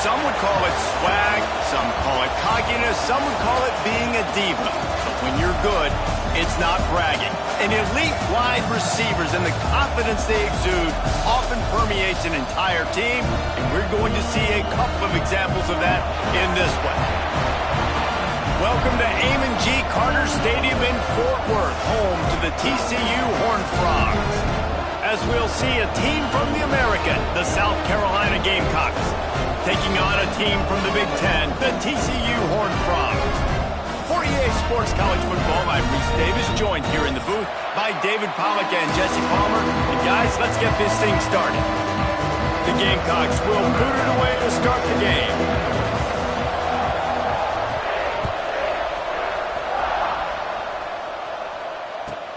Some would call it swag, some call it cockiness, some would call it being a diva. But when you're good, it's not bragging. And elite wide receivers and the confidence they exude often permeates an entire team, and we're going to see a couple of examples of that in this one. Welcome to Amon G. Carter Stadium in Fort Worth, home to the TCU Horned Frogs. As we'll see a team from the American, the South Carolina Gamecocks, taking on a team from the Big Ten, the TCU Horned Frogs. For EA Sports College Football, I'm Reese Davis, joined here in the booth by David Pollack and Jesse Palmer. And guys, let's get this thing started. The Gamecocks will boot it away to start the game.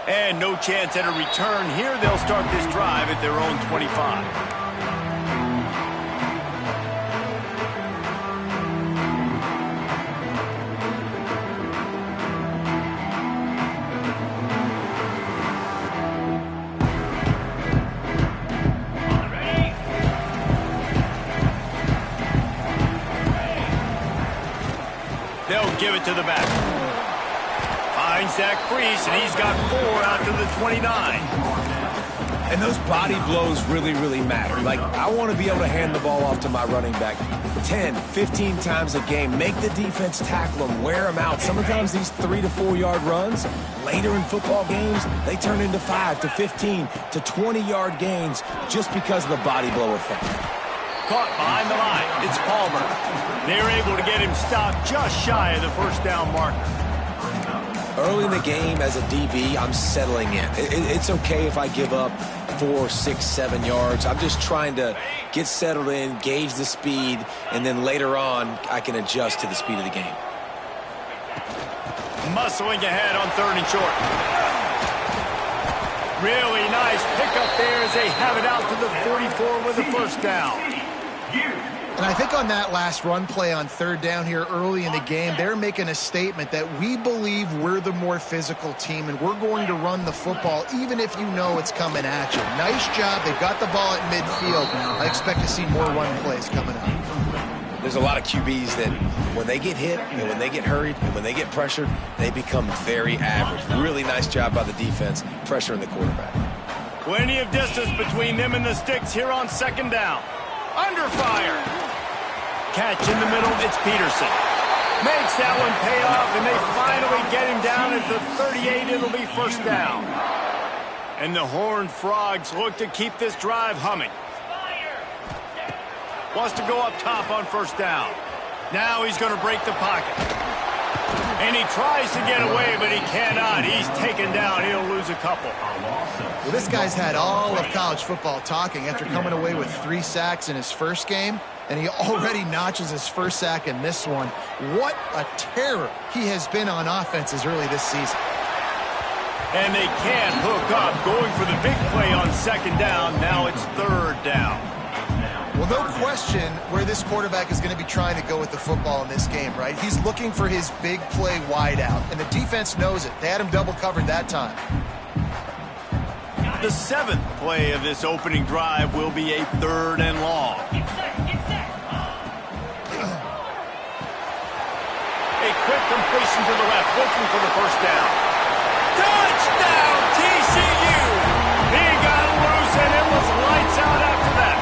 And no chance at a return here. They'll start this drive at their own 25. They'll give it to the back. Finds that crease, and he's got 4 out to the 29. And those body blows really, really matter. Like, I want to be able to hand the ball off to my running back 10, 15 times a game. Make the defense tackle them, wear them out. Sometimes these 3 to 4 yard runs, later in football games, they turn into 5 to 15 to 20 yard gains just because of the body blow effect. Caught behind the line. It's Palmer. They're able to get him stopped just shy of the first down marker. Early in the game, as a DB, I'm settling in. It's okay if I give up 4, 6, 7 yards. I'm just trying to get settled in, gauge the speed, and then later on, I can adjust to the speed of the game. Muscling ahead on 3rd and short. Really nice pickup there as they have it out to the 44 with the first down. And I think on that last run play on 3rd down here early in the game, they're making a statement that we believe we're the more physical team and we're going to run the football even if you know it's coming at you. Nice job. They've got the ball at midfield. I expect to see more run plays coming up. There's a lot of QBs that when they get hit and when they get hurried and when they get pressured, they become very average. Really nice job by the defense pressuring the quarterback. Plenty of distance between them and the sticks here on 2nd down. Under fire. Catch in the middle, it's Peterson. Makes that one pay off, and they finally get him down at the 38. It'll be first down. And the Horned Frogs look to keep this drive humming. Wants to go up top on 1st down. Now he's going to break the pocket. And he tries to get away, but he cannot. He's taken down. He'll lose a couple. Well, this guy's had all of college football talking after coming away with 3 sacks in his first game, and he already notches his first sack in this one. What a terror he has been on offenses early this season. And they can't hook up. Going for the big play on 2nd down. Now it's 3rd down. Well, no question where this quarterback is going to be trying to go with the football in this game, right? He's looking for his big play wide out, and the defense knows it. They had him double covered that time. The 7th play of this opening drive will be a 3rd and long. A quick completion to the left, looking for the first down. Touchdown, TCU! He got loose, and it was lights out after that.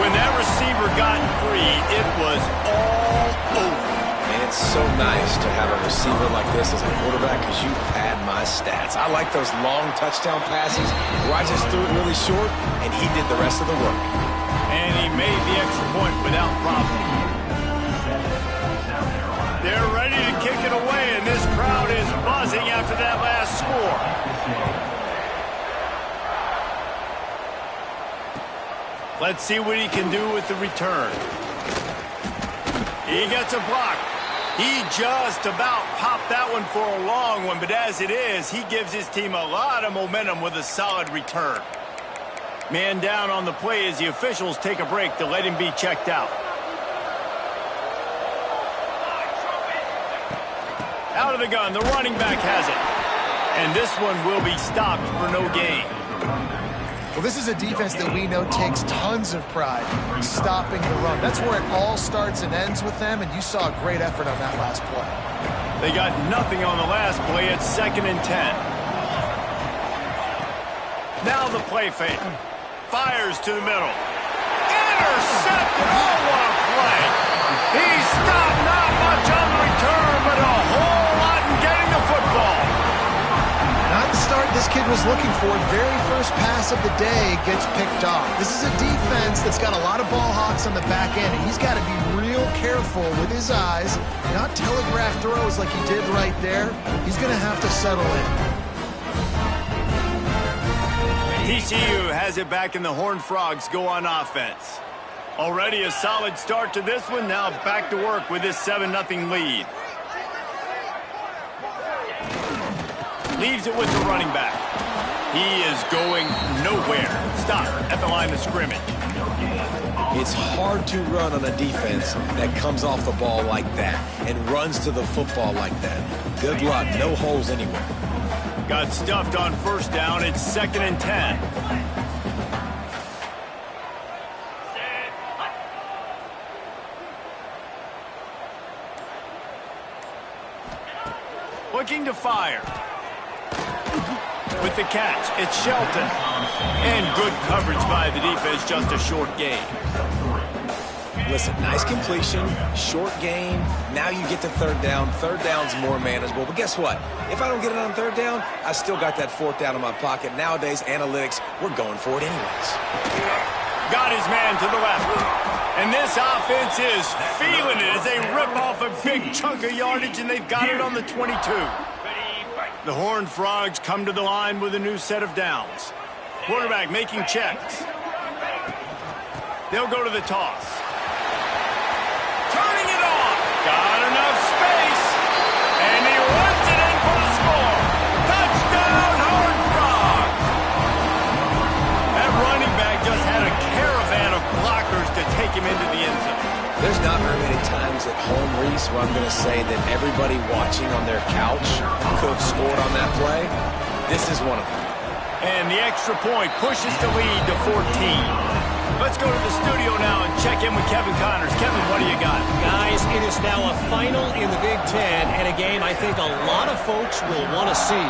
When that receiver got free, it was all over. Man, it's so nice to have a receiver like this as a quarterback because you pad my stats. I like those long touchdown passes where I just threw it really short, and he did the rest of the work. And he made the extra point without problem. They're ready to kick it away, and this crowd is buzzing after that last score. Let's see what he can do with the return. He gets a block. He just about popped that one for a long one, but as it is, he gives his team a lot of momentum with a solid return. Man down on the play as the officials take a break to let him be checked out. Out of the gun, the running back has it. And this one will be stopped for no gain. Well, this is a defense that we know takes tons of pride stopping the run. That's where it all starts and ends with them, and you saw a great effort on that last play. They got nothing on the last play at 2nd and 10. Now the play fake. Fires to the middle. Intercepted. Oh, what a play. He stopped, not much on the return, but a whole lot in getting the football. Not the start this kid was looking for. Very first pass of the day gets picked off. This is a defense that's got a lot of ball hawks on the back end, and he's got to be real careful with his eyes, not telegraph throws like he did right there. He's going to have to settle in. TCU has it back, and the Horned Frogs go on offense. Already a solid start to this one. Now back to work with this 7-0 lead. Leaves it with the running back. He is going nowhere. Stop at the line of scrimmage. It's hard to run on a defense that comes off the ball like that and runs to the football like that. Good luck. No holes anywhere. Got stuffed on first down. It's 2nd and 10. Looking to fire. With the catch, it's Shelton. And good coverage by the defense, just a short gain. Listen, nice completion, short gain. Now you get to third down. Third down's more manageable. But guess what? If I don't get it on third down, I still got that 4th down in my pocket. Nowadays, analytics, we're going for it anyways. Got his man to the left. And this offense is feeling it as they rip off a big chunk of yardage, and they've got it on the 22. The Horned Frogs come to the line with a new set of downs. Quarterback making checks. They'll go to the toss. Turning it on. Got enough space. And he runs it in for the score. Touchdown, Horned Frogs. That running back just had a caravan of blockers to take him into the end zone. There's not very many times at home, Reese, where I'm going to say that everybody watching on their couch could have scored on that play. This is one of them. And the extra point pushes the lead to 14. Let's go to the studio now and check in with Kevin Connors. Kevin, what do you got? Guys, it is now a final in the Big Ten, and a game I think a lot of folks will want to see.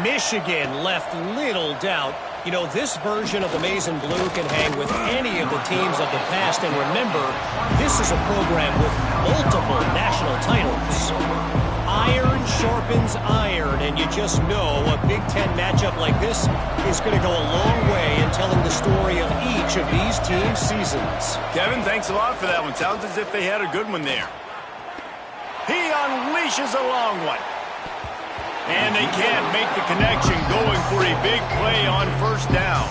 Michigan left little doubt. You know, this version of the Maize and Blue can hang with any of the teams of the past. And remember, this is a program with multiple national titles. Iron sharpens iron, and you just know a Big Ten matchup like this is going to go a long way in telling the story of each of these teams' seasons. Kevin, thanks a lot for that one. Sounds as if they had a good one there. He unleashes a long one. And they can't make the connection, going for a big play on first down.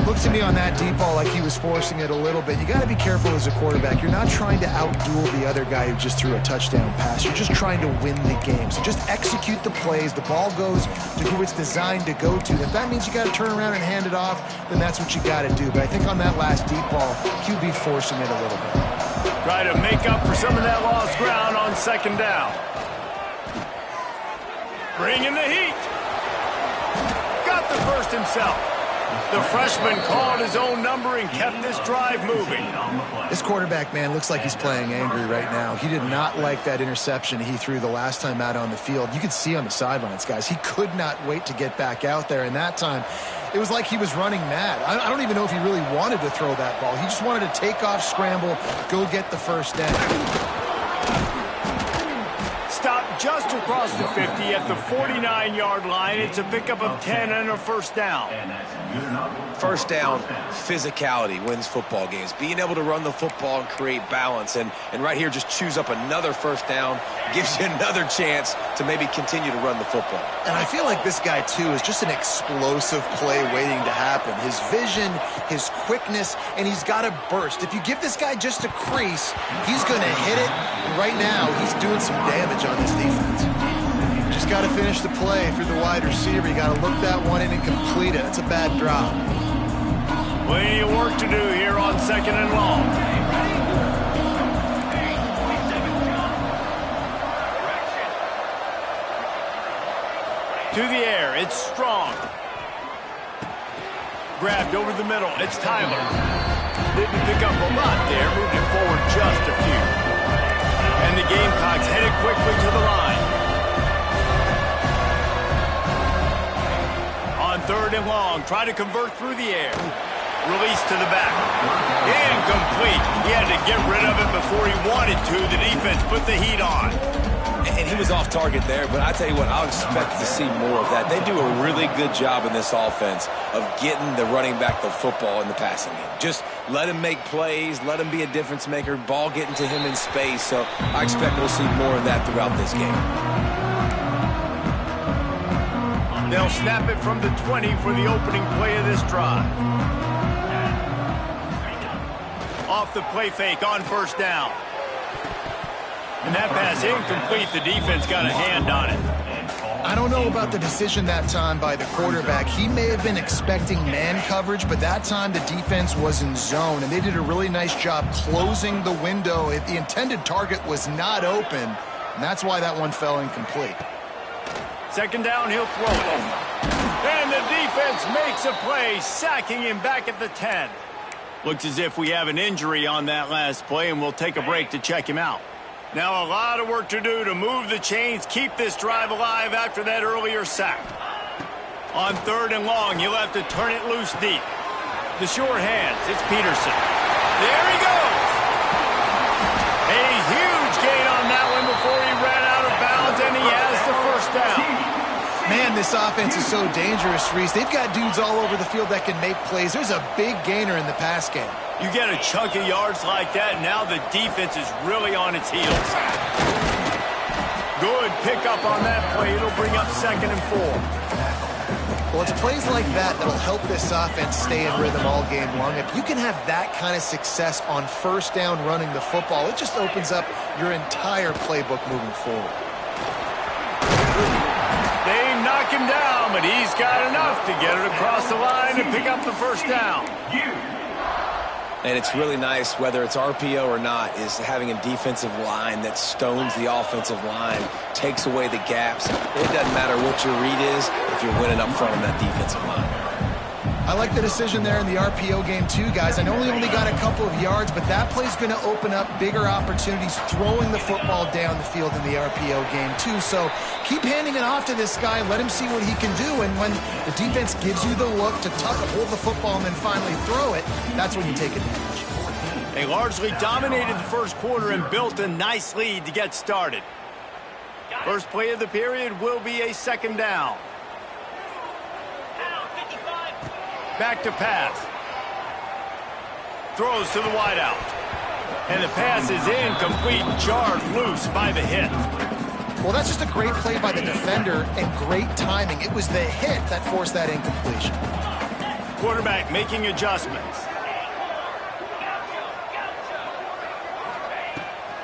Looks to me on that deep ball like he was forcing it a little bit. You got to be careful as a quarterback. You're not trying to outduel the other guy who just threw a touchdown pass. You're just trying to win the game. So just execute the plays. The ball goes to who it's designed to go to. If that means you got to turn around and hand it off, then that's what you got to do. But I think on that last deep ball, QB forcing it a little bit. Try to make up for some of that lost ground on second down. Bringing the heat. Got the first himself. The freshman called his own number and kept this drive moving. This quarterback, man, looks like he's playing angry right now. He did not like that interception he threw the last time out on the field. You could see on the sidelines, guys. He could not wait to get back out there. And that time, it was like he was running mad. I don't even know if he really wanted to throw that ball. He just wanted to take off, scramble, go get the first down. Stopped just across the 50 at the 49-yard line. It's a pickup of 10 and a first down. First down, physicality wins football games. Being able to run the football and create balance. And right here, just choose up another first down. Gives you another chance to maybe continue to run the football. And I feel like this guy, too, is just an explosive play waiting to happen. His vision, his quickness, and he's got a burst. If you give this guy just a crease, he's going to hit it. And right now, he's doing some damage on this defense. Just got to finish the play through the wide receiver. You got to look that one in and complete it. It's a bad drop. Plenty of work to do here on second and long. To the air, it's Strong. grabbed over the middle. It's Tyler. Didn't pick up a lot there, moved it forward just a few. And the Gamecocks headed quickly to the line. On 3rd and long, try to convert through the air. Release to the back. Incomplete. He had to get rid of it before he wanted to. The defense put the heat on. And he was off target there, but I tell you what, I'll expect to see more of that. They do a really good job in this offense of getting the running back the football in the passing game. Just let him make plays, let him be a difference maker, ball getting to him in space. So I expect we'll see more of that throughout this game. They'll snap it from the 20 for the opening play of this drive. Off the play fake on 1st down. And that pass incomplete. The defense got a hand on it. I don't know about the decision that time by the quarterback. He may have been expecting man coverage, but that time the defense was in zone, and they did a really nice job closing the window. The intended target was not open, and that's why that one fell incomplete. 2nd down, he'll throw it. And the defense makes a play, sacking him back at the 10. Looks as if we have an injury on that last play, and we'll take a break to check him out. Now a lot of work to do to move the chains, keep this drive alive after that earlier sack. On 3rd and long, he'll have to turn it loose deep. The short hands, it's Peterson. There he goes! A huge gain on that one before he ran out of bounds, and he has the 1st down. Man, this offense is so dangerous, Reese. They've got dudes all over the field that can make plays. There's a big gainer in the pass game. You get a chunk of yards like that, now the defense is really on its heels. Good pickup on that play. It'll bring up 2nd and 4. Well, it's plays like that that'll help this offense stay in rhythm all game long. If you can have that kind of success on 1st down running the football, it just opens up your entire playbook moving forward. They knock him down, but he's got enough to get it across the line and pick up the 1st down. And it's really nice, whether it's RPO or not, is having a defensive line that stones the offensive line, takes away the gaps. It doesn't matter what your read is if you're winning up front on that defensive line. I like the decision there in the RPO game too, guys. I know he only got a couple of yards, but that play's going to open up bigger opportunities throwing the football down the field in the RPO game too. So keep handing it off to this guy. Let him see what he can do. And when the defense gives you the look to hold the football and then finally throw it, that's when you take advantage. They largely dominated the 1st quarter and built a nice lead to get started. First play of the period will be a 2nd down. Back to pass. Throws to the wideout. And the pass is incomplete, jarred loose by the hit. Well, that's just a great play by the defender and great timing. It was the hit that forced that incompletion. Quarterback making adjustments.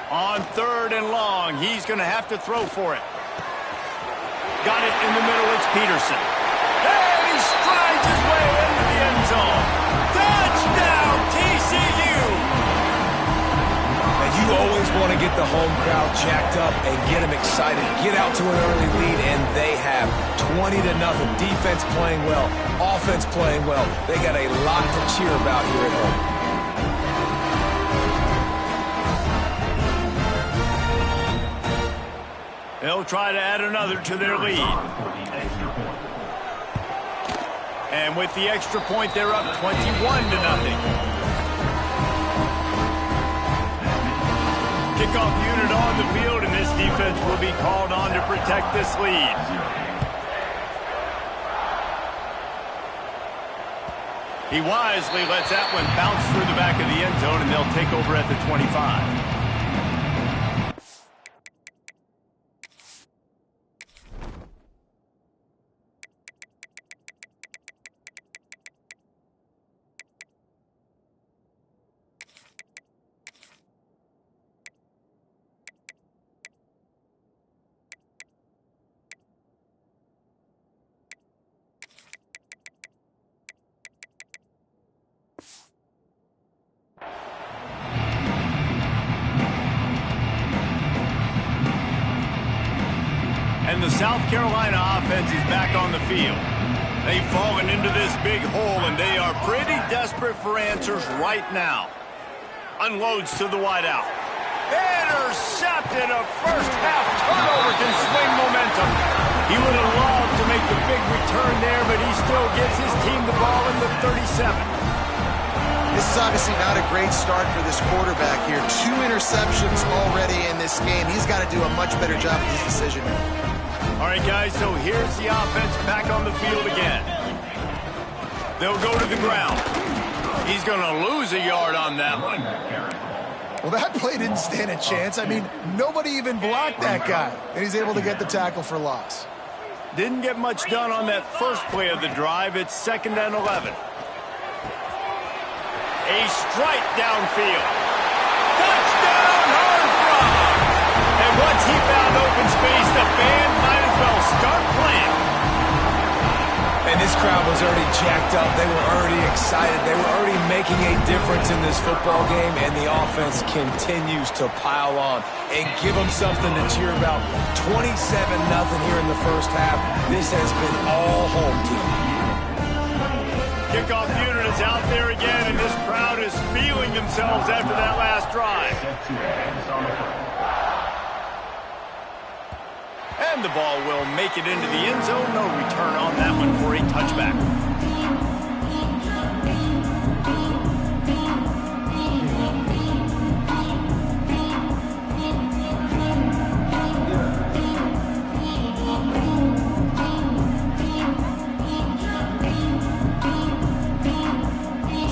On 3rd and long, he's going to have to throw for it. Got it in the middle, it's Peterson. And he strides his way into the end zone. Touchdown, TCU! And you always want to get the home crowd jacked up and get them excited. Get out to an early lead, and they have 20-0. Defense playing well, offense playing well. They got a lot to cheer about here at home. They'll try to add another to their lead. And with the extra point, they're up 21-0. Kickoff unit on the field, and this defense will be called on to protect this lead. He wisely lets that one bounce through the back of the end zone, and they'll take over at the 25. And the South Carolina offense is back on the field. They've fallen into this big hole, and they are pretty desperate for answers right now. Unloads to the wideout. Intercepted. A first-half turnover can swing momentum. He would have loved to make the big return there, but he still gives his team the ball in the 37. This is obviously not a great start for this quarterback here. 2 interceptions already in this game. He's got to do a much better job with his decision. All right, guys, so here's the offense back on the field again. They'll go to the ground. He's going to lose a yard on that one. Well, that play didn't stand a chance. I mean, nobody even blocked that guy, and he's able to get the tackle for loss. Didn't get much done on that first play of the drive. It's 2nd and 11. A strike downfield. Touchdown, hard frog. And once he found open space, the band might as well start playing. And this crowd was already jacked up. They were already excited. They were already making a difference in this football game, and the offense continues to pile on and give them something to cheer about. 27-0 here in the first half. This has been all home team. Kickoff unit is out there again, and this crowd is feeling themselves after that last drive. And the ball will make it into the end zone. No return on that one for a touchback.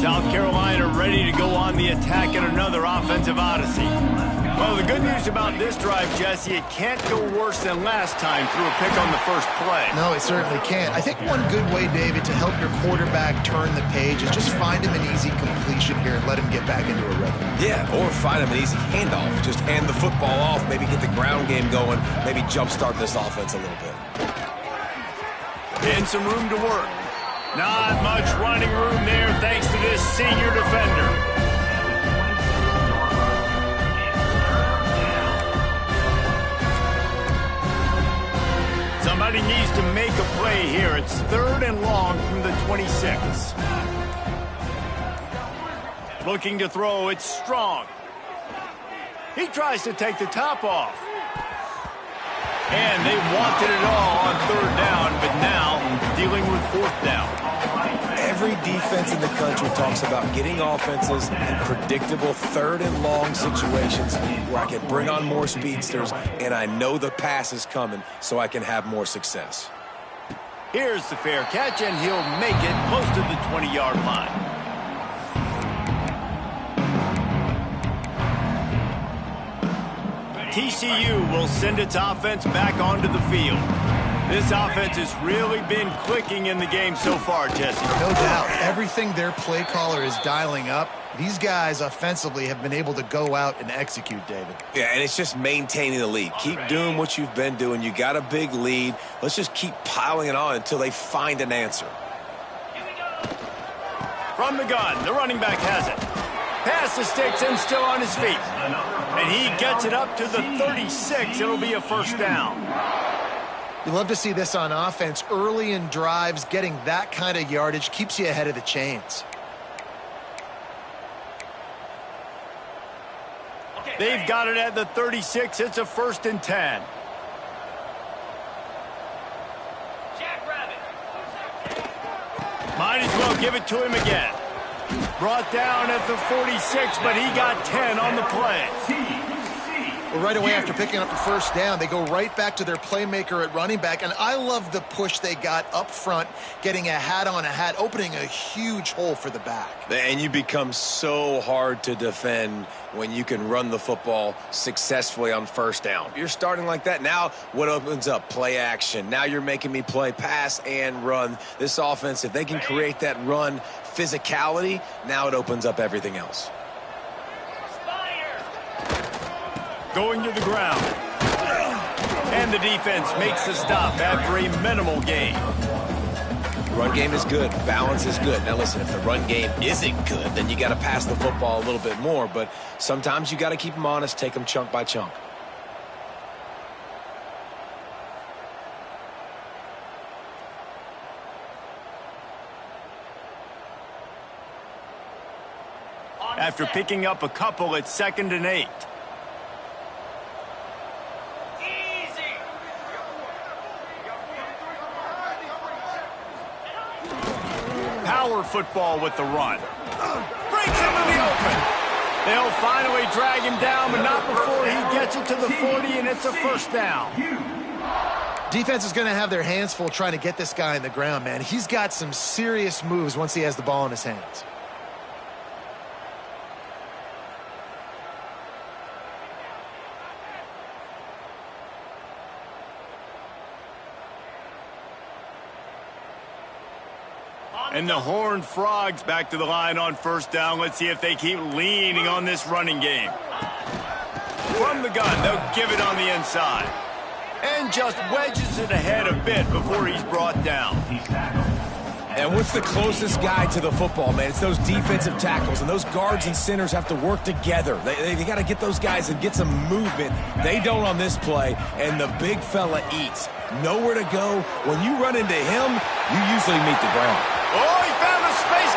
South Carolina ready to go on the attack in another offensive odyssey. Well, the good news about this drive, Jesse, it can't go worse than last time through a pick on the first play. No, it certainly can't. I think one good way, David, to help your quarterback turn the page is just find him an easy completion here and let him get back into a rhythm. Yeah, or find him an easy handoff. Just hand the football off, maybe get the ground game going, maybe jumpstart this offense a little bit. And some room to work. Not much running room there thanks to this senior defender. Somebody needs to make a play here. It's 3rd and long from the 26. Looking to throw, it's Strong. He tries to take the top off. And they wanted it all on 3rd down, but now dealing with 4th down. Every defense in the country talks about getting offenses in predictable 3rd and long situations where I can bring on more speedsters and I know the pass is coming so I can have more success. Here's the fair catch, and he'll make it close to the 20-yard line. TCU will send its offense back onto the field. This offense has really been clicking in the game so far, Jesse. No doubt. Everything their play caller is dialing up, these guys offensively have been able to go out and execute, David. Yeah, and it's just maintaining the lead. Keep doing what you've been doing. You got a big lead. Let's just keep piling it on until they find an answer. From the gun, the running back has it. Pass the sticks and still on his feet. And he gets it up to the 36. It'll be a 1st down. You love to see this on offense. Early in drives, getting that kind of yardage keeps you ahead of the chains. They've got it at the 36. It's a 1st and 10. Might as well give it to him again. Brought down at the 46, but he got 10 on the play. Well, right away after picking up the 1st down, they go right back to their playmaker at running back, and I love the push they got up front, getting a hat on a hat, opening a huge hole for the back. And you become so hard to defend when you can run the football successfully on 1st down. You're starting like that. Now what opens up? Play action. Now you're making me play pass and run. This offense, if they can create that run physicality, now it opens up everything else. Going to the ground. And the defense makes the stop after a minimal gain. The run game is good. Balance is good. Now listen, if the run game isn't good, then you got to pass the football a little bit more. But sometimes you got to keep them honest, take them chunk by chunk. after picking up a couple at 2nd and 8. Power football with the run. Breaks into the open. They'll finally drag him down, but not before he gets it to the 40, and it's a first down. Defense is going to have their hands full trying to get this guy in the ground, man. He's got some serious moves once he has the ball in his hands. And the Horned Frogs back to the line on first down. Let's see if they keep leaning on this running game. From the gun, they'll give it on the inside. And just wedges it ahead a bit before he's brought down. And what's the closest guy to the football, man? It's those defensive tackles, and those guards and centers have to work together. They got to get those guys and get some movement. They don't on this play, and the big fella eats. Nowhere to go. When you run into him, you usually meet the ground. Oh, he found a space.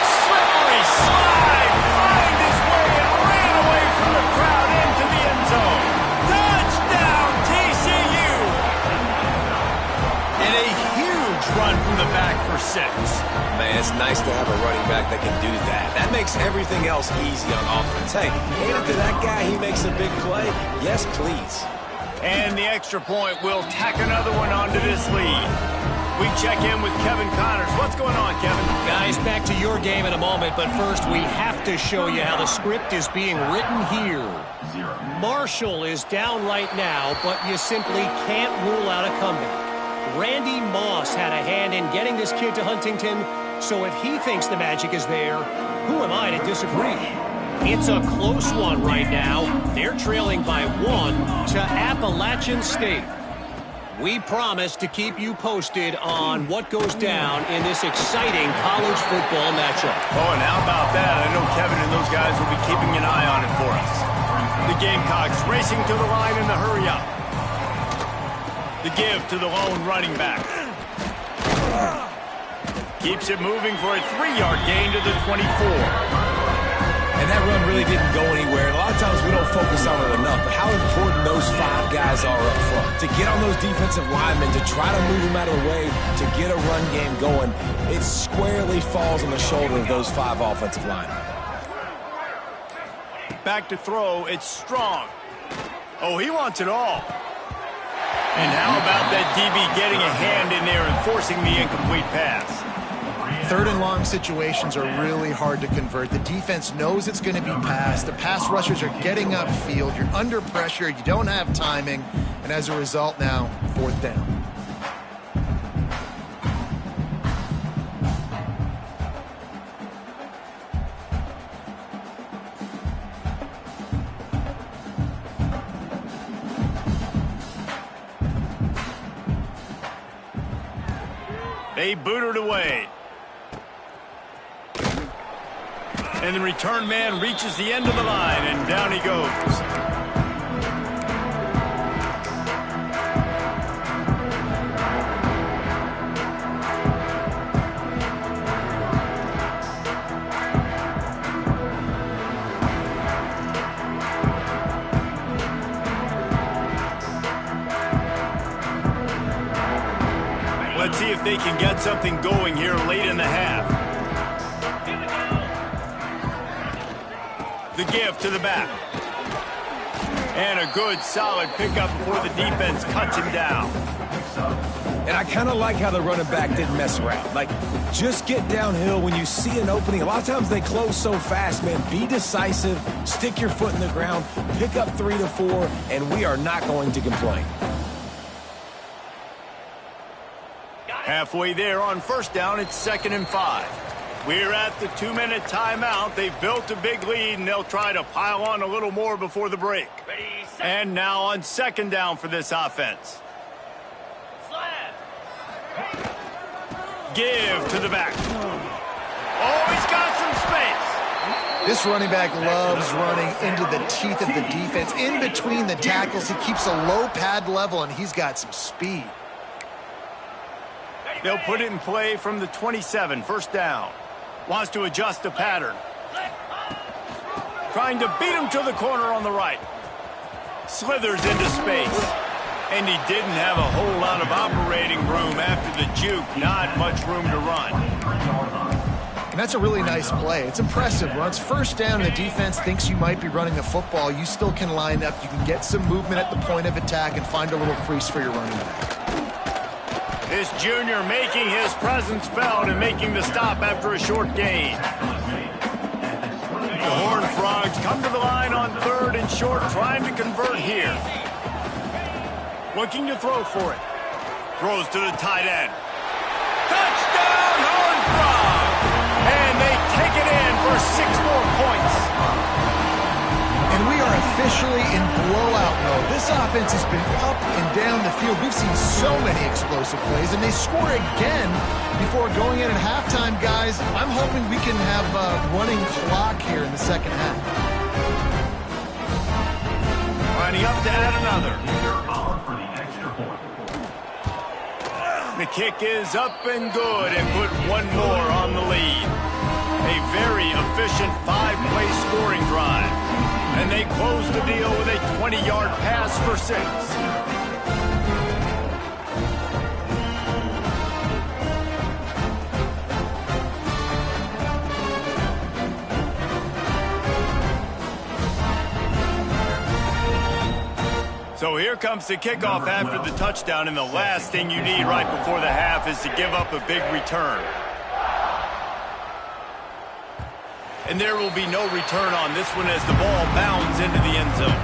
Slippery slide. Find his way and ran away from the crowd into the end zone. Touchdown, TCU. And a huge run from the back for 6. Man, it's nice to have a running back that can do that. That makes everything else easy on offense. Hey, hand it to that guy, he makes a big play. Yes, please. And the extra point will tack another one onto this lead. We check in with Kevin Connors. What's going on, Kevin? Guys, back to your game in a moment, but first we have to show you how the script is being written here. Marshall is down right now, but you simply can't rule out a comeback. Randy Moss had a hand in getting this kid to Huntington, so if he thinks the magic is there, who am I to disagree? It's a close one right now. They're trailing by 1 to Appalachian State. We promise to keep you posted on what goes down in this exciting college football matchup. Oh, and how about that? I know Kevin and those guys will be keeping an eye on it for us. The Gamecocks racing to the line in the hurry up. The give to the lone running back. Keeps it moving for a 3-yard gain to the 24. And that run really didn't go anywhere. And a lot of times we don't focus on it enough, but how important those 5 guys are up front. To get on those defensive linemen, to try to move them out of the way, to get a run game going, it squarely falls on the shoulder of those 5 offensive linemen. Back to throw, it's Strong. Oh, he wants it all. And how about that DB getting a hand in there and forcing the incomplete pass? 3rd and long situations are really hard to convert. The defense knows it's going to be passed. The pass rushers are getting upfield. You're under pressure. You don't have timing. And as a result now, 4th down. They boot it away. And the return man reaches the end of the line, and down he goes. Let's see if they can get something going here late in the half. The give to the back. And a good, solid pickup before the defense cuts him down. And I kind of like how the running back didn't mess around. Like, just get downhill when you see an opening. A lot of times they close so fast, man. Be decisive, stick your foot in the ground, pick up 3 to 4, and we are not going to complain. Halfway there on first down, it's 2nd and 5. We're at the 2-minute timeout. They've built a big lead, and they'll try to pile on a little more before the break. And now on 2nd down for this offense. Give to the back. Oh, he's got some space. This running back loves running into the teeth of the defense. In between the tackles, he keeps a low pad level, and he's got some speed. They'll put it in play from the 27, first down. Wants to adjust the pattern. trying to beat him to the corner on the right. Slithers into space. And he didn't have a whole lot of operating room after the juke. Not much room to run. And that's a really nice play. It's impressive. When it's first down, the defense thinks you might be running the football. You still can line up. You can get some movement at the point of attack and find a little crease for your running back. This junior making his presence felt and making the stop after a short gain. The Horned Frogs come to the line on 3rd and short, trying to convert here. Looking to throw for it. Throws to the tight end. Touchdown, Horned Frogs! And they take it in for 6 more points. And we are officially in blowout mode. This offense has been up and down the field. We've seen so many explosive plays, and they score again before going in at halftime, guys. I'm hoping we can have a running clock here in the second half. Lining up to add another. The kick is up and good and put one more on the lead. A very efficient 5-play scoring drive. And they close the deal with a 20-yard pass for 6. So here comes the kickoff after the touchdown, and the last thing you need right before the half is to give up a big return. And there will be no return on this one as the ball bounds into the end zone.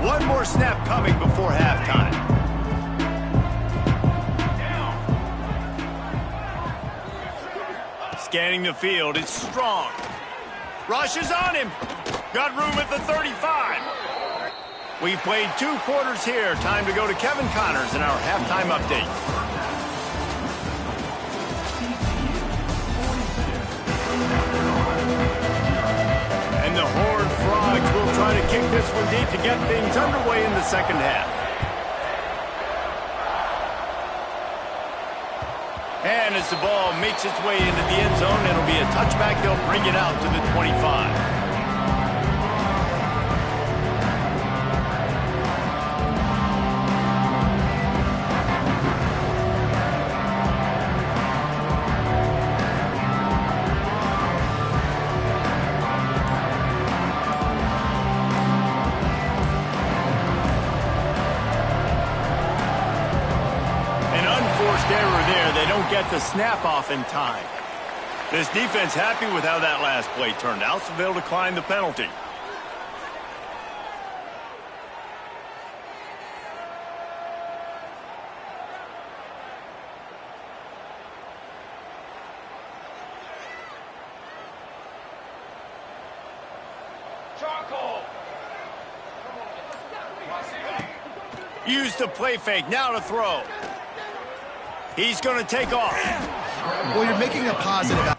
One more snap coming before halftime. Scanning the field, it's Strong. Rushes on him. Got room at the 35. We've played 2 quarters here. Time to go to Kevin Connors in our halftime update. And the Horned Frogs will try to kick this one deep to get things underway in the second half. And as the ball makes its way into the end zone, it'll be a touchback. They'll bring it out to the 25. Error there. They don't get the snap off in time. This defense happy with how that last play turned out, so they'll decline the penalty. Use the play fake. Now to throw. He's going to take off. Well, you're making a positive.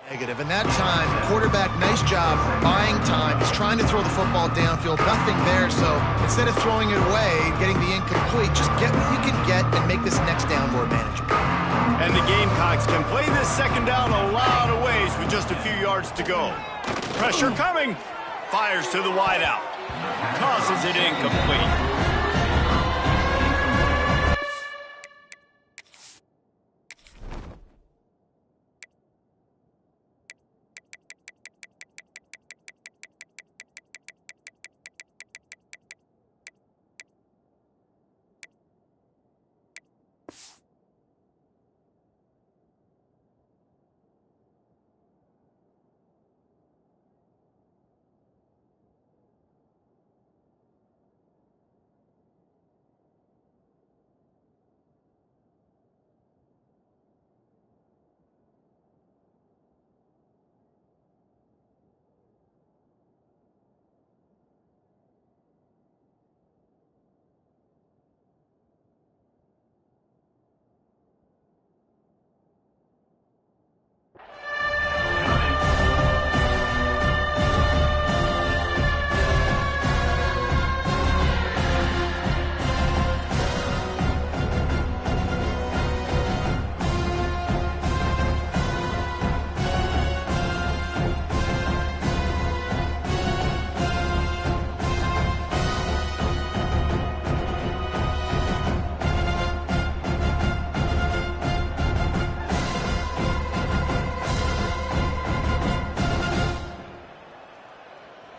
Negative. And that time, quarterback, nice job buying time. He's trying to throw the football downfield. Nothing there. So instead of throwing it away, getting the incomplete, just get what you can get and make this next down more manageable. And the Gamecocks can play this second down a lot of ways with just a few yards to go. Pressure coming. Fires to the wideout. Tosses it incomplete.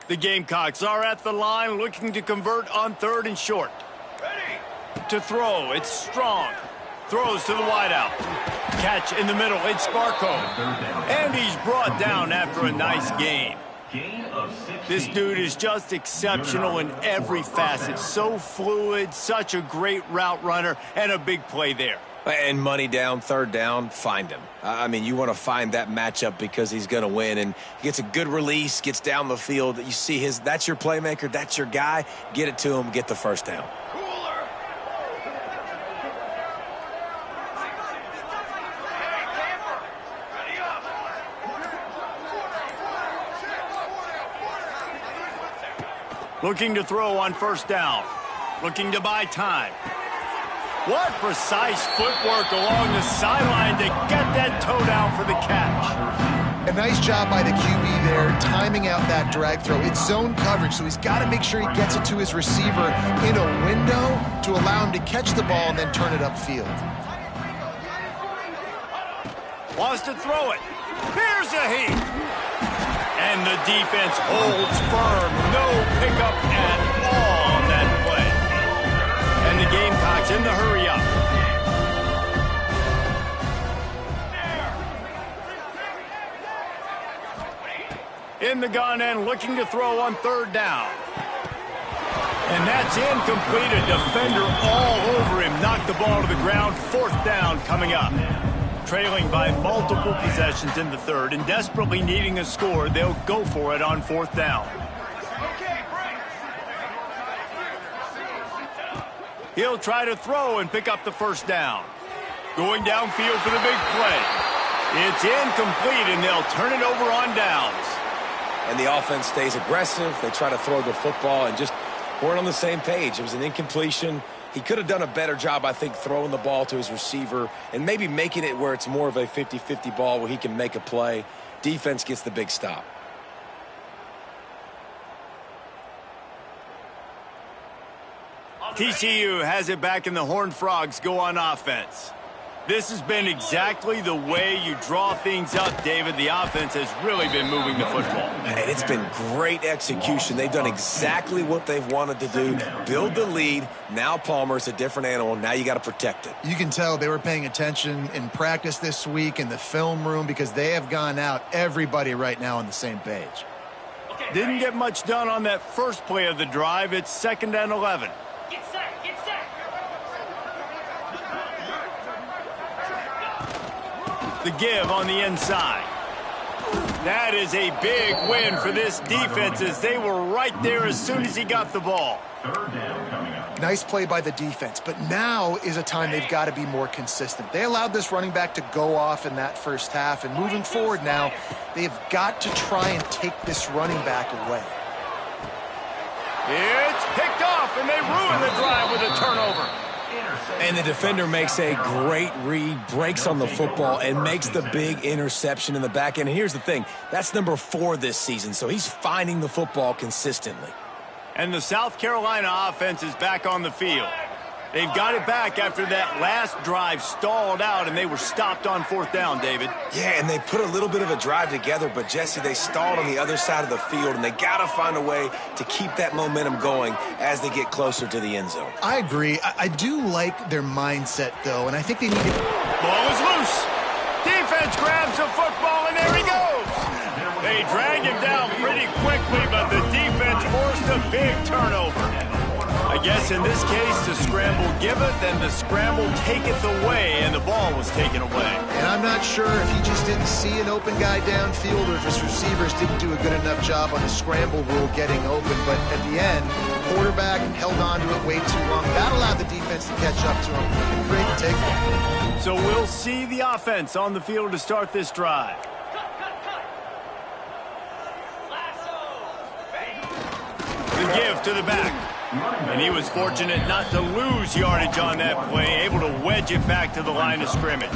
The Gamecocks are at the line looking to convert on 3rd and short. Ready to throw. It's Strong. Throws to the wideout. Catch in the middle. It's Sparko. And he's brought down after a nice gain. This dude is just exceptional in every facet. So fluid, such a great route runner, and a big play there. And money down, 3rd down, find him. I mean, you want to find that matchup because he's going to win. And he gets a good release, gets down the field. You see that's your playmaker, that's your guy. Get it to him, get the 1st down. Looking to throw on 1st down. Looking to buy time. What precise footwork along the sideline to get that toe down for the catch. A nice job by the QB there, timing out that drag throw. It's zone coverage, so he's got to make sure he gets it to his receiver in a window to allow him to catch the ball and then turn it upfield. Wants to throw it. Here's a heat. And the defense holds firm. No pickup at all on that play. And the Gamecocks in the hurry up. In the gun and looking to throw on 3rd down. And that's incomplete. A defender all over him. Knocked the ball to the ground. 4th down coming up. Trailing by multiple possessions in the 3rd and desperately needing a score, they'll go for it on 4th down. He'll try to throw and pick up the 1st down. Going downfield for the big play. It's incomplete, and they'll turn it over on downs. And the offense stays aggressive. They try to throw the football and just weren't on the same page. It was an incompletion. He could have done a better job, I think, throwing the ball to his receiver and maybe making it where it's more of a 50-50 ball where he can make a play. Defense gets the big stop. TCU has it back, and the Horned Frogs go on offense. This has been exactly the way you draw things up, David. The offense has really been moving the football. And it's been great execution. They've done exactly what they've wanted to do. Build the lead. Now Palmer's a different animal. Now you got to protect it. You can tell they were paying attention in practice this week in the film room because they have gone out, everybody right now on the same page. Didn't get much done on that first play of the drive. It's 2nd and 11. Get set, get set. The give on the inside. That is a big win for this defense as they were right there as soon as he got the ball. 3rd down coming up. Nice play by the defense, but now is a time they've got to be more consistent. They allowed this running back to go off in that first half, and moving forward now, they've got to try and take this running back away. It's picked off, and they ruin the drive with a turnover. And the defender makes a great read, breaks on the football, and makes the big interception in the back end. And here's the thing, that's number 4 this season, so he's finding the football consistently. And the South Carolina offense is back on the field. They've got it back after that last drive stalled out, and they were stopped on 4th down, David. Yeah, and they put a little bit of a drive together, but, Jesse, they stalled on the other side of the field, and they got to find a way to keep that momentum going as they get closer to the end zone. I agree. I do like their mindset, though, and I think they need to... Ball is loose. Defense grabs the football, and there he goes. They drag him down pretty quickly, but the defense forced a big turnover. I guess in this case, the scramble giveth and the scramble taketh away, and the ball was taken away. And I'm not sure if he just didn't see an open guy downfield or if his receivers didn't do a good enough job on the scramble rule getting open. But at the end, quarterback held on to it way too long. That allowed the defense to catch up to him and create the takeaway. So we'll see the offense on the field to start this drive. The give to the back. And he was fortunate not to lose yardage on that play, able to wedge it back to the line of scrimmage.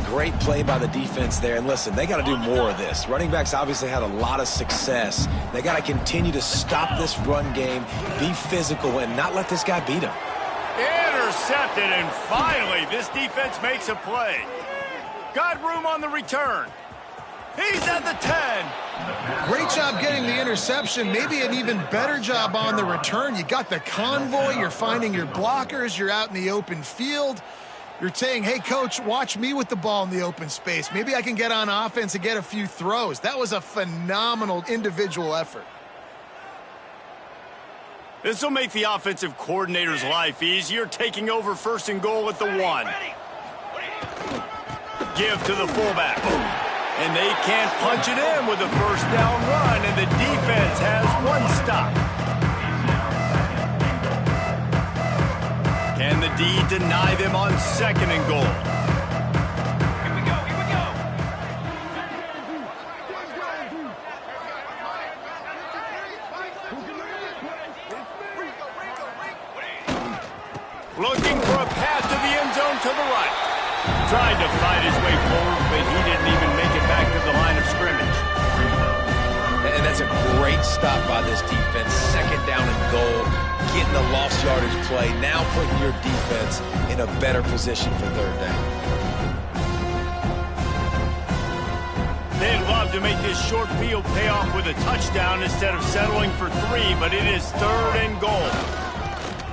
Great play by the defense there. And listen, they got to do more of this. Running backs obviously had a lot of success. They got to continue to stop this run game, be physical, and not let this guy beat them. Intercepted, and finally this defense makes a play. Got room on the return. He's at the 10. Great job getting the interception. Maybe an even better job on the return. You got the convoy. You're finding your blockers. You're out in the open field. You're saying, hey, coach, watch me with the ball in the open space. Maybe I can get on offense and get a few throws. That was a phenomenal individual effort. This will make the offensive coordinator's life easier, taking over 1st and goal at the 1. Give to the fullback. And they can't punch it in with a 1st down run, and the defense has 1 stop. Can the D deny them on 2nd and goal? Here we go, here we go. Looking for a pass to the end zone to the right. Tried to fight his way forward, but he didn't even make it back to the line of scrimmage. And that's a great stop by this defense. 2nd down and goal, getting the lost yardage play, now putting your defense in a better position for 3rd down. They'd love to make this short field pay off with a touchdown instead of settling for 3, but it is 3rd and goal.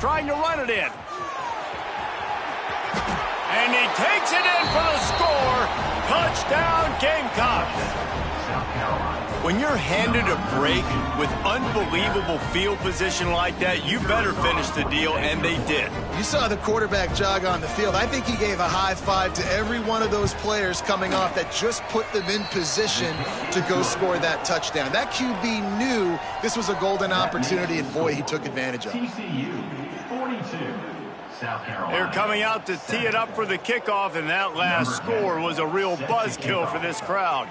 Trying to run it in. And he takes it in for the score. Touchdown, Gamecocks. When you're handed a break with unbelievable field position like that, you better finish the deal, and they did. You saw the quarterback jog on the field. I think he gave a high five to every one of those players coming off that just put them in position to go score that touchdown. That QB knew this was a golden opportunity, and boy, he took advantage of it. TCU 42. They're coming out to tee it up for the kickoff, and that last score was a real buzzkill for this crowd.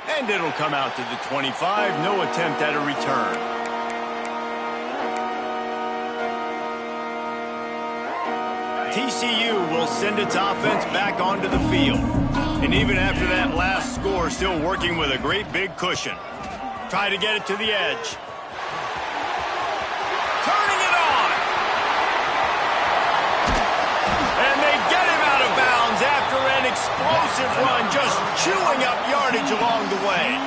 And it'll come out to the 25. No attempt at a return. TCU will send its offense back onto the field. And even after that last score, still working with a great big cushion. Try to get it to the edge. Turning it on. And they get him out of bounds after an explosive run, just chewing up yardage along the way.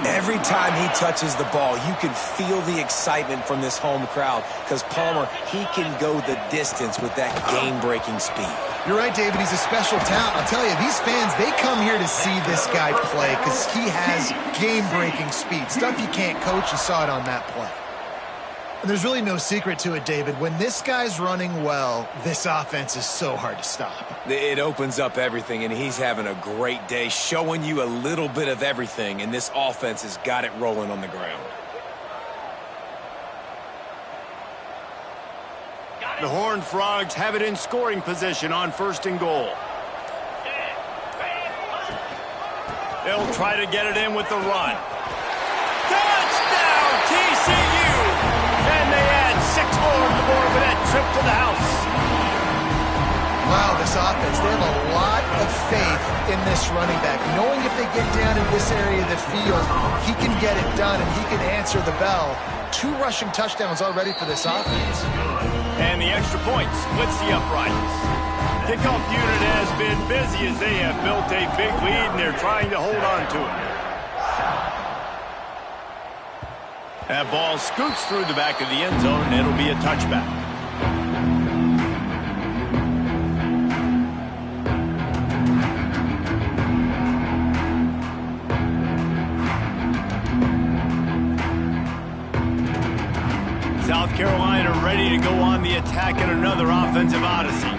Every time he touches the ball, you can feel the excitement from this home crowd because Palmer, he can go the distance with that game-breaking speed. You're right, David. He's a special talent. I'll tell you, these fans, they come here to see this guy play because he has game-breaking speed. Stuff you can't coach. You saw it on that play. There's really no secret to it, David. When this guy's running well, this offense is so hard to stop. It opens up everything, and he's having a great day, showing you a little bit of everything, and this offense has got it rolling on the ground. The Horned Frogs have it in scoring position on 1st and goal. They'll try to get it in with the run. Touchdown, TCU! And they add 6 more to the board with that trip to the house. Wow, this offense, they have a lot of faith in this running back. Knowing if they get down in this area of the field, he can get it done and he can answer the bell. 2 rushing touchdowns already for this offense. And the extra point splits the uprights. Kickoff unit has been busy as they have built a big lead and they're trying to hold on to it. That ball scoots through the back of the end zone and it'll be a touchback. South Carolina ready to go on the attack in another offensive odyssey.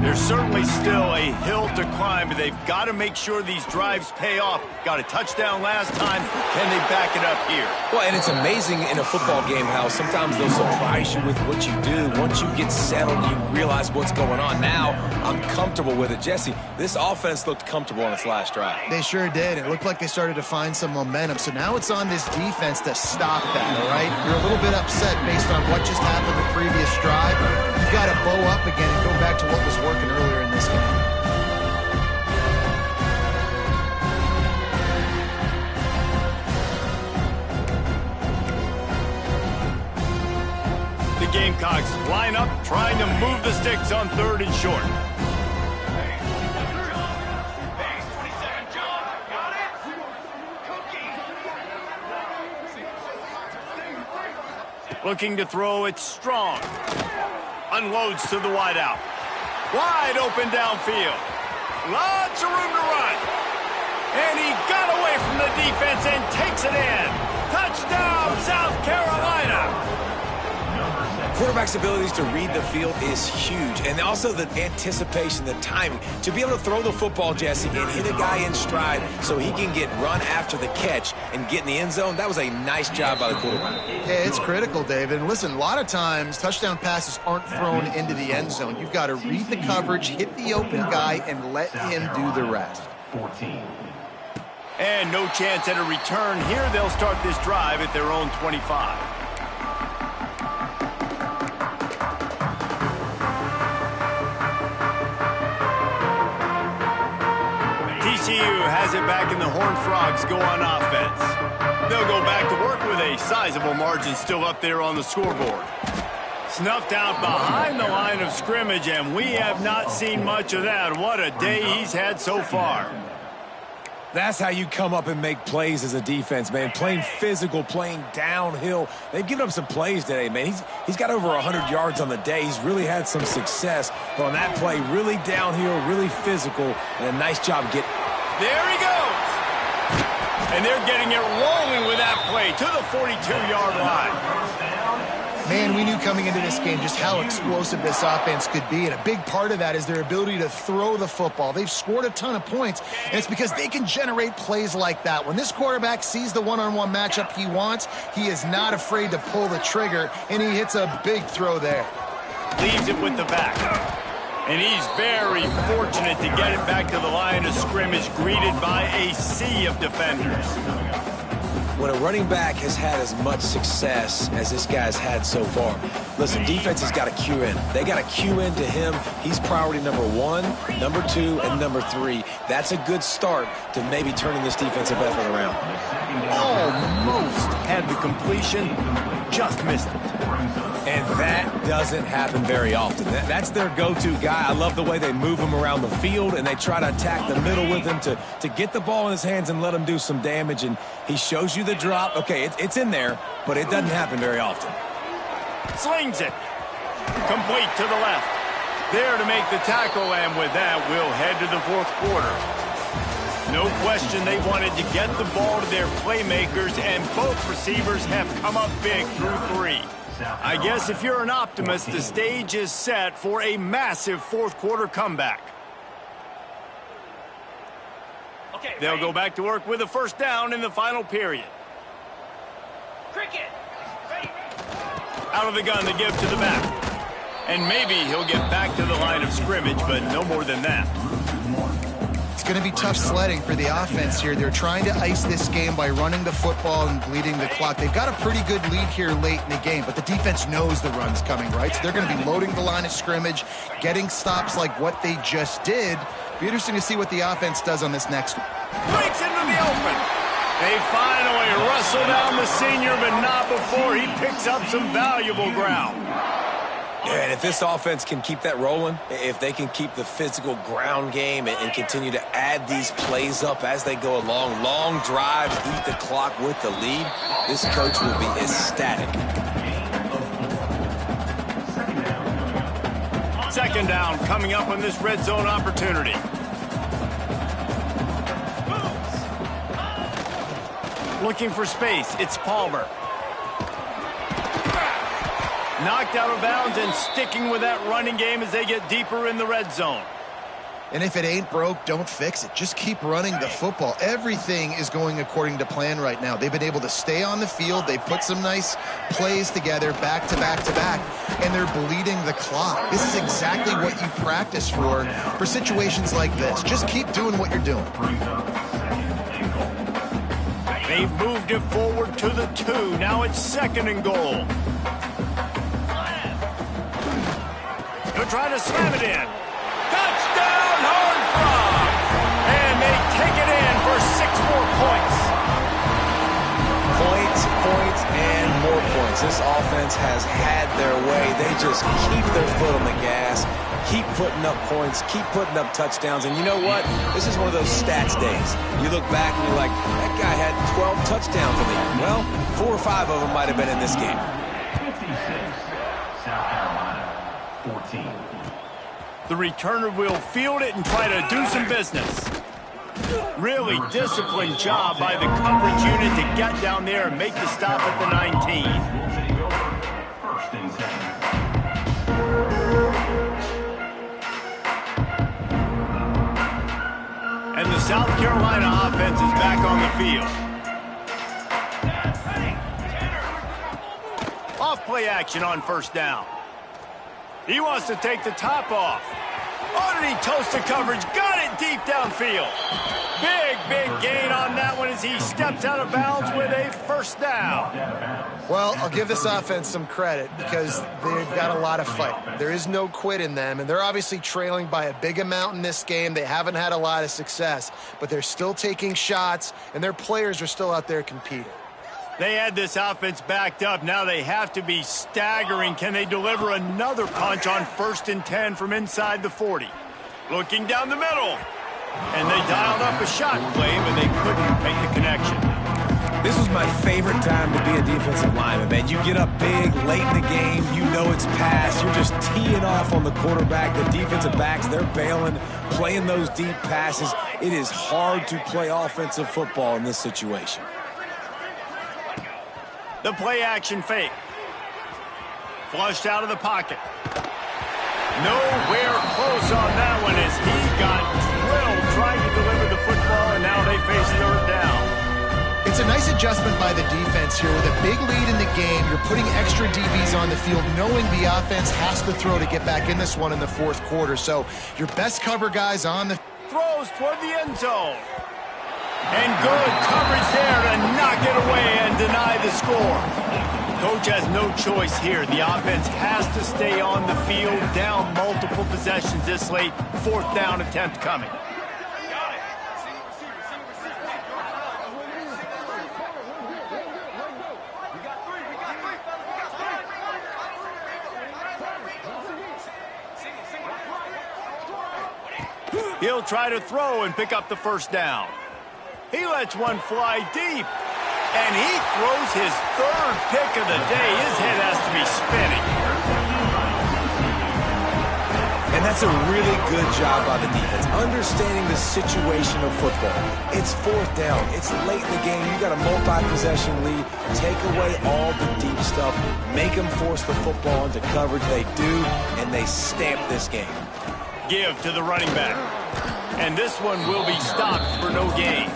There's certainly still a hill to climb, but they've got to make sure these drives pay off. Got a touchdown last time. Can they back it up here? Well, and it's amazing in a football game how sometimes they'll surprise you with what you do. Once you get settled, you realize what's going on. Now, I'm comfortable with it. Jesse, this offense looked comfortable on its last drive. They sure did. It looked like they started to find some momentum. So now it's on this defense to stop that, all right? You're a little bit upset based on what just happened the previous drive. You've got to bow up again and go back to what was working earlier in this game. The Gamecocks line up, trying to move the sticks on 3rd and short. Looking to throw it strong. Unloads to the wideout. Wide open downfield. Lots of room to run. And he got away from the defense and takes it in. Touchdown, South Carolina. Quarterback's abilities to read the field is huge, and also the anticipation, the timing. To be able to throw the football, Jesse, and hit a guy in stride so he can get run after the catch and get in the end zone, that was a nice job by the quarterback. Yeah, it's critical, David. And listen, a lot of times touchdown passes aren't thrown into the end zone. You've got to read the coverage, hit the open guy, and let him do the rest. 14. And no chance at a return here. They'll start this drive at their own 25. TCU has it back and the Horned Frogs go on offense. They'll go back to work with a sizable margin still up there on the scoreboard. Snuffed out behind the line of scrimmage, and we have not seen much of that. What a day he's had so far. That's how you come up and make plays as a defense, man. Playing physical, playing downhill. They've given up some plays today, man. He's got over 100 yards on the day. He's really had some success. But on that play, really downhill, really physical, and a nice job getting. There he goes. And they're getting it rolling with that play to the 42-yard line. Man, we knew coming into this game just how explosive this offense could be, and a big part of that is their ability to throw the football. They've scored a ton of points, and it's because they can generate plays like that. When this quarterback sees the one-on-one matchup he wants, he is not afraid to pull the trigger, and he hits a big throw there. Leaves it with the back. And he's very fortunate to get it back to the line of scrimmage, greeted by a sea of defenders. When a running back has had as much success as this guy's had so far, listen, defense has got to cue in. They got to cue in to him. He's priority number 1, number 2, and number 3. That's a good start to maybe turning this defensive effort around. Almost had the completion, just missed it. And that doesn't happen very often. That's their go-to guy. I love the way they move him around the field, and they try to attack the middle with him to get the ball in his hands and let him do some damage. And he shows you the drop. Okay, it's in there, but it doesn't happen very often. Slings it. Complete to the left. There to make the tackle, and with that, we'll head to the 4th quarter. No question they wanted to get the ball to their playmakers, and both receivers have come up big through 3. I guess if you're an optimist, the stage is set for a massive fourth-quarter comeback. They'll go back to work with a first down in the final period. Out of the gun to give to the back. And maybe he'll get back to the line of scrimmage, but no more than that. It's going to be tough sledding for the offense here. They're trying to ice this game by running the football and bleeding the clock. They've got a pretty good lead here late in the game, but the defense knows the run's coming, right? So they're going to be loading the line of scrimmage, getting stops like what they just did. Be interesting to see what the offense does on this next one. Breaks into the open. They finally wrestle down the senior, but not before he picks up some valuable ground. Yeah, and if this offense can keep that rolling, if they can keep the physical ground game and continue to add these plays up as they go along, long drives, eat the clock with the lead, this coach will be ecstatic. Second down coming up on this red zone opportunity. Looking for space, it's Palmer. Knocked out of bounds and sticking with that running game as they get deeper in the red zone. And if it ain't broke, don't fix it. Just keep running the football. Everything is going according to plan right now. They've been able to stay on the field. They put some nice plays together back to back to back, and they're bleeding the clock. This is exactly what you practice for situations like this. Just keep doing what you're doing. They've moved it forward to the 2. Now it's second and goal. They're trying to slam it in. Touchdown, Horned Frog! And they take it in for 6 more points. Points, and more points. This offense has had their way. They just keep their foot on the gas, keep putting up points, keep putting up touchdowns. And you know what? This is one of those stats days. You look back and you're like, that guy had 12 touchdowns in the year. Well, 4 or 5 of them might have been in this game. 56, South Carolina, 14. The returner will field it and try to do some business. Really disciplined job by the coverage unit to get down there and make the stop at the 19. First and 10. And the South Carolina offense is back on the field. Off play action on first down. He wants to take the top off. Oh, did he toast the coverage? Got it deep downfield. Big gain on that one as he steps out of bounds with a first down. Well, I'll give this offense some credit because they've got a lot of fight. There is no quit in them, and they're obviously trailing by a big amount in this game. They haven't had a lot of success, but they're still taking shots, and their players are still out there competing. They had this offense backed up. Now they have to be staggering. Can they deliver another punch on 1st and 10 from inside the 40? Looking down the middle. And they dialed up a shot play, but they couldn't make the connection. This was my favorite time to be a defensive lineman, man. You get up big, late in the game, you know it's past. You're just teeing off on the quarterback. The defensive backs, they're bailing, playing those deep passes. It is hard to play offensive football in this situation. The play action fake. Flushed out of the pocket. Nowhere close on that one as he got drilled trying to deliver the football, and now they face third down. It's a nice adjustment by the defense here. With a big lead in the game, you're putting extra DBs on the field, knowing the offense has to throw to get back in this one in the 4th quarter. So your best cover guys on the... Throws toward the end zone. And good coverage there to knock it away and deny the score. Coach has no choice here. The offense has to stay on the field, down multiple possessions this late. 4th down attempt coming. He'll try to throw and pick up the first down. He lets one fly deep. And he throws his 3rd pick of the day. His head has to be spinning. And that's a really good job by the defense, understanding the situation of football. It's fourth down. It's late in the game. You got a multi-possession lead. Take away all the deep stuff. Make them force the football into coverage. They do, and they stamp this game. Give to the running back. And this one will be stopped for no gain.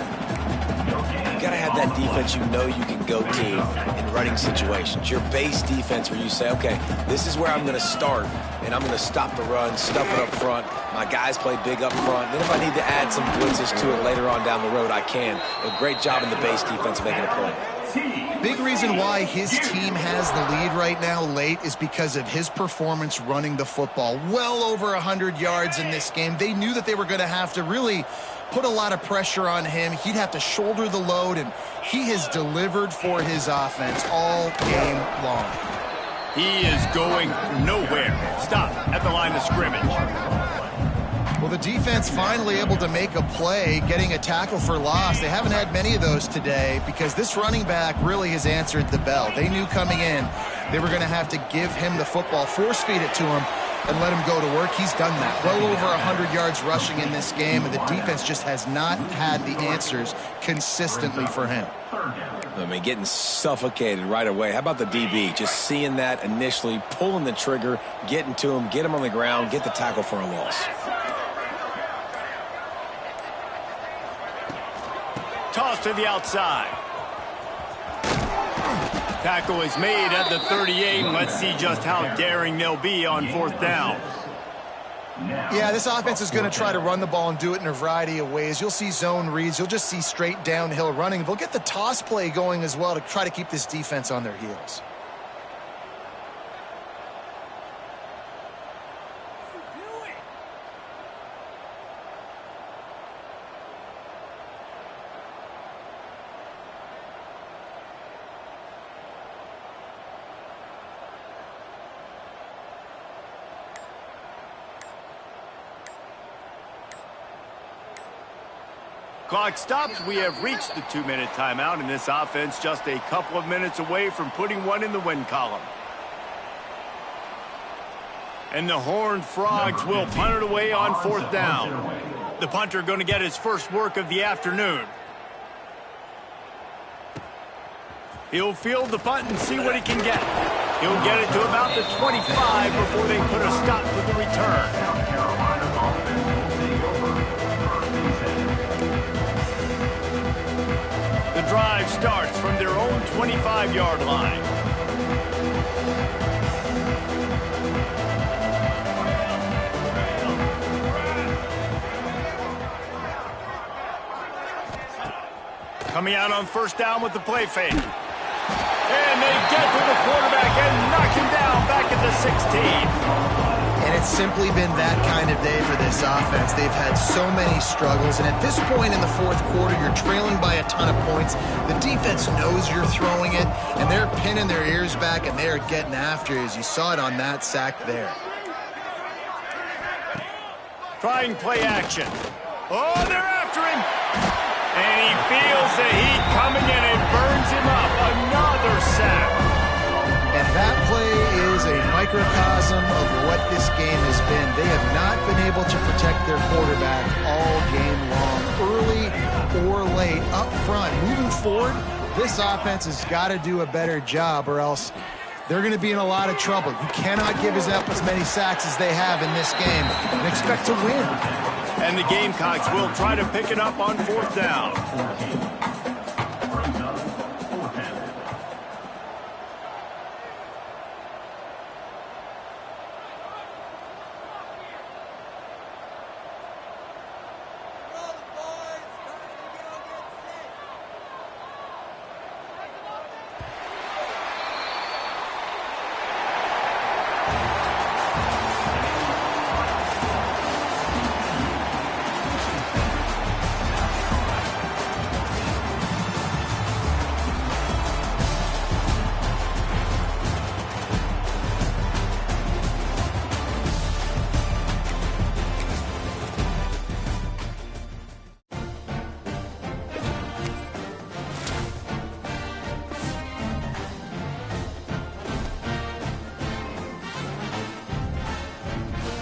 You got to have that defense you know you can go to in running situations. Your base defense where you say, okay, this is where I'm going to start, and I'm going to stop the run, stuff it up front. My guys play big up front. Then if I need to add some blitzes to it later on down the road, I can. A great job in the base defense making a play. Big reason why his team has the lead right now late is because of his performance running the football. Well over 100 yards in this game. They knew that they were going to have to really put a lot of pressure on him. He'd have to shoulder the load, and he has delivered for his offense all game long. He is going nowhere. Stop at the line of scrimmage. Well, the defense finally able to make a play, getting a tackle for loss. They haven't had many of those today because this running back really has answered the bell. They knew coming in they were going to have to give him the football, force feed it to him, and let him go to work. He's done that. Well over 100 yards rushing in this game, and the defense just has not had the answers consistently for him. I mean, getting suffocated right away. How about the DB? Just seeing that initially, pulling the trigger, getting to him, get him on the ground, get the tackle for a loss. Toss to the outside. Tackle is made at the 38, and let's see just how daring they'll be on fourth down. Yeah, this offense is going to try to run the ball and do it in a variety of ways. You'll see zone reads. You'll just see straight downhill running. They'll get the toss play going as well to try to keep this defense on their heels. Clock stops. We have reached the 2-minute timeout, and this offense just a couple of minutes away from putting one in the win column. And the Horned Frogs will punt it away on fourth down. The punter going to get his first work of the afternoon. He'll field the punt and see what he can get. He'll get it to about the 25 before they put a stop to the return. The drive starts from their own 25-yard line. Coming out on first down with the play fake. And they get to the quarterback and knock him down back at the 16. And it's simply been that kind of day for this offense. They've had so many struggles, and at this point in the fourth quarter, you're trailing by a ton of points. The defense knows you're throwing it, and they're pinning their ears back, and they're getting after it, as you saw it on that sack there. Trying play action. Oh, they're after him. And he feels the heat coming, and it burns him up. Another sack. And that play is a microcosm of what this game has been. They have not been able to protect their quarterback all game long, early or late, up front. Moving forward, this offense has got to do a better job, or else they're going to be in a lot of trouble. You cannot give up as many sacks as they have in this game and expect to win. And the Gamecocks will try to pick it up on fourth down.